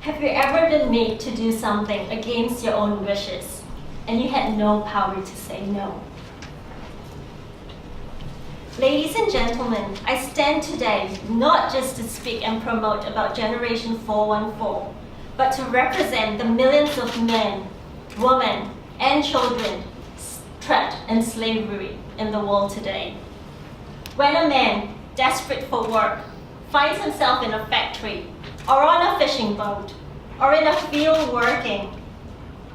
Have you ever been made to do something against your own wishes and you had no power to say no? Ladies and gentlemen, I stand today not just to speak and promote about Generation 414, but to represent the millions of men, women, and children trapped in slavery in the world today. When a man, desperate for work, finds himself in a factory, or on a fishing boat, or in a field working,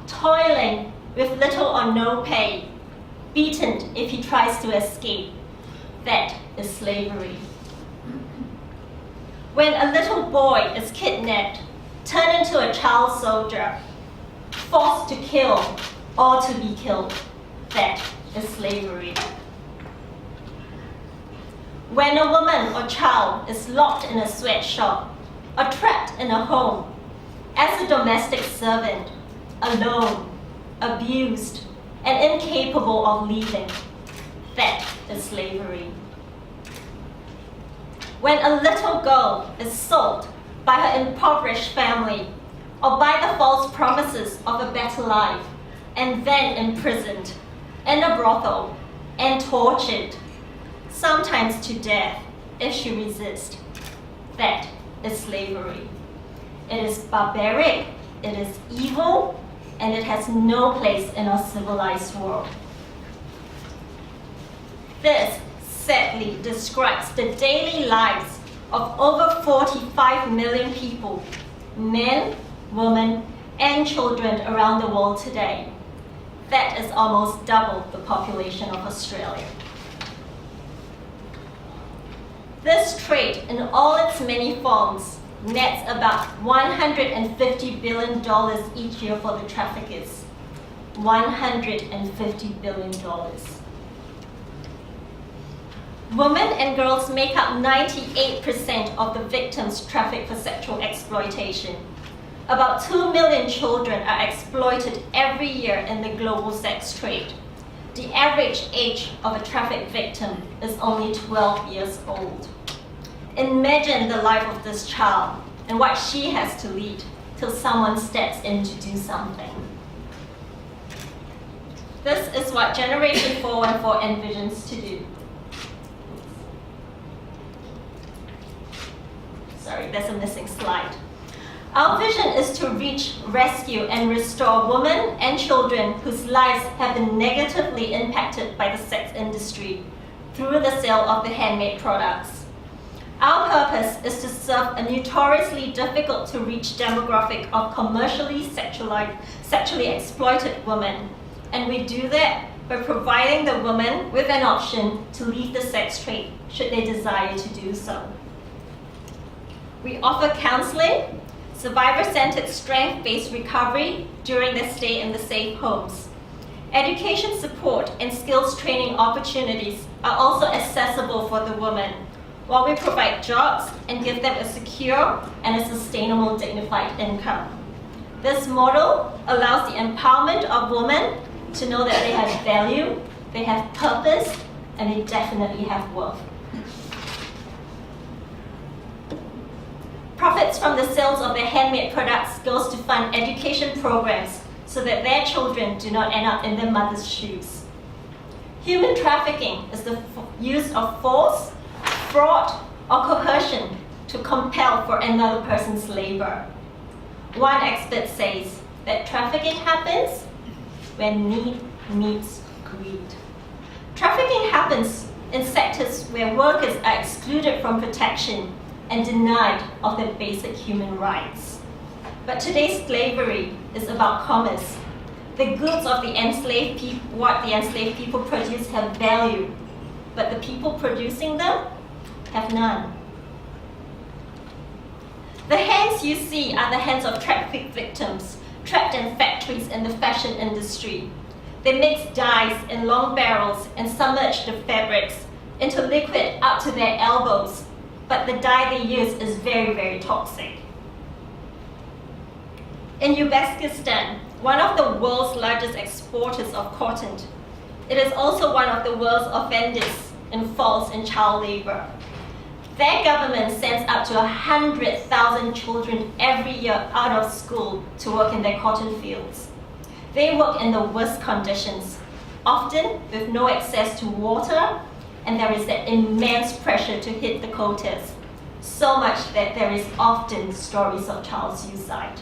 toiling with little or no pay, beaten if he tries to escape, that is slavery. When a little boy is kidnapped, turned into a child soldier, forced to kill or to be killed, that is slavery. When a woman or child is locked in a sweatshop or trapped in a home as a domestic servant, alone, abused, and incapable of leaving, that is slavery. When a little girl is sold by her impoverished family or by the false promises of a better life and then imprisoned in a brothel and tortured, sometimes to death if she resists, that is slavery. It is barbaric, it is evil, and it has no place in our civilized world. This sadly describes the daily lives of over 45 million people, men, women, and children around the world today. That is almost double the population of Australia. This trade, in all its many forms, nets about $150 billion each year for the traffickers. $150 billion. Women and girls make up 98% of the victims trafficked for sexual exploitation. About 2 million children are exploited every year in the global sex trade. The average age of a trafficked victim is only 12 years old. Imagine the life of this child and what she has to lead till someone steps in to do something. This is what Generation 414 envisions to do. Sorry, there's a missing slide. Our vision is to reach, rescue, and restore women and children whose lives have been negatively impacted by the sex industry through the sale of the handmade products. Our purpose is to serve a notoriously difficult to reach demographic of commercially sexually exploited women, and we do that by providing the women with an option to leave the sex trade should they desire to do so. We offer counseling, survivor-centered strength-based recovery during their stay in the safe homes. Education support and skills training opportunities are also accessible for the women, while we provide jobs and give them a secure and a sustainable dignified income. This model allows the empowerment of women to know that they have value, they have purpose, and they definitely have worth. Profits from the sales of their handmade products goes to fund education programs so that their children do not end up in their mother's shoes. Human trafficking is the use of force, fraud, or coercion to compel for another person's labor. One expert says that trafficking happens when need meets greed. Trafficking happens in sectors where workers are excluded from protection and denied of their basic human rights. But today's slavery is about commerce. The goods of the enslaved people, what the enslaved people produce, have value, but the people producing them have none. The hands you see are the hands of trafficked victims trapped in factories in the fashion industry. They mix dyes in long barrels and submerge the fabrics into liquid up to their elbows, but the dye they use is very, very toxic. In Uzbekistan, one of the world's largest exporters of cotton, it is also one of the world's offenders in false and child labor. Their government sends up to 100,000 children every year out of school to work in their cotton fields. They work in the worst conditions, often with no access to water, and there is that immense pressure to hit the quotas, so much that there is often stories of child suicide.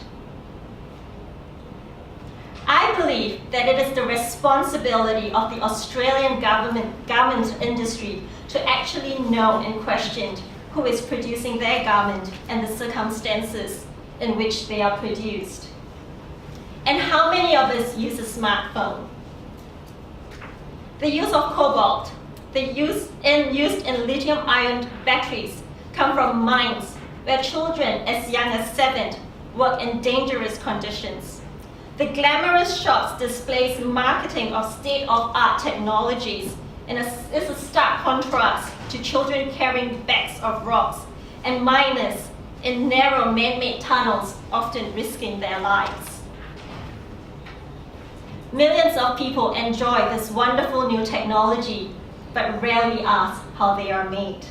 I believe that it is the responsibility of the Australian garment industry to actually know and question who is producing their garment and the circumstances in which they are produced. And how many of us use a smartphone? The use of cobalt, used in lithium-ion batteries, come from mines where children as young as 7 work in dangerous conditions. The glamorous shots displays marketing of state-of-art technologies and is a stark contrast to children carrying bags of rocks and miners in narrow man-made tunnels, often risking their lives. Millions of people enjoy this wonderful new technology, but rarely ask how they are made.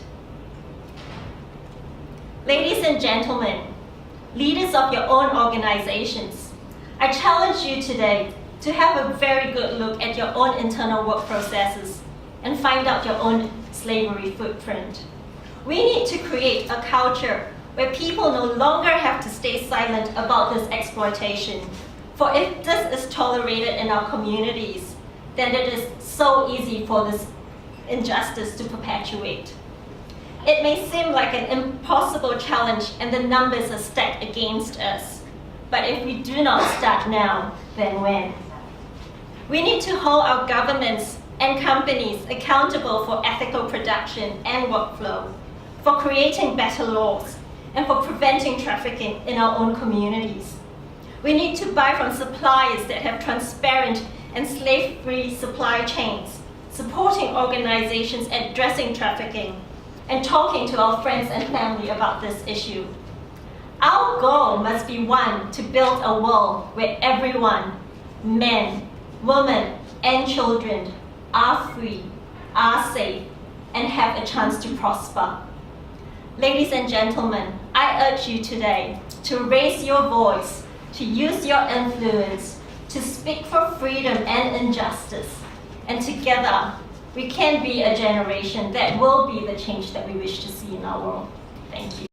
Ladies and gentlemen, leaders of your own organizations, I challenge you today to have a very good look at your own internal work processes and find out your own slavery footprint. We need to create a culture where people no longer have to stay silent about this exploitation. For if this is tolerated in our communities, then it is so easy for this injustice to perpetuate. It may seem like an impossible challenge and the numbers are stacked against us. But if we do not start now, then when? We need to hold our governments and companies accountable for ethical production and workflow, for creating better laws, and for preventing trafficking in our own communities. We need to buy from suppliers that have transparent and slave-free supply chains, supporting organizations addressing trafficking, and talking to our friends and family about this issue. Our goal must be one to build a world where everyone, men, women, and children are free, are safe, and have a chance to prosper. Ladies and gentlemen, I urge you today to raise your voice, to use your influence, to speak for freedom and injustice. And together, we can be a generation that will be the change that we wish to see in our world. Thank you.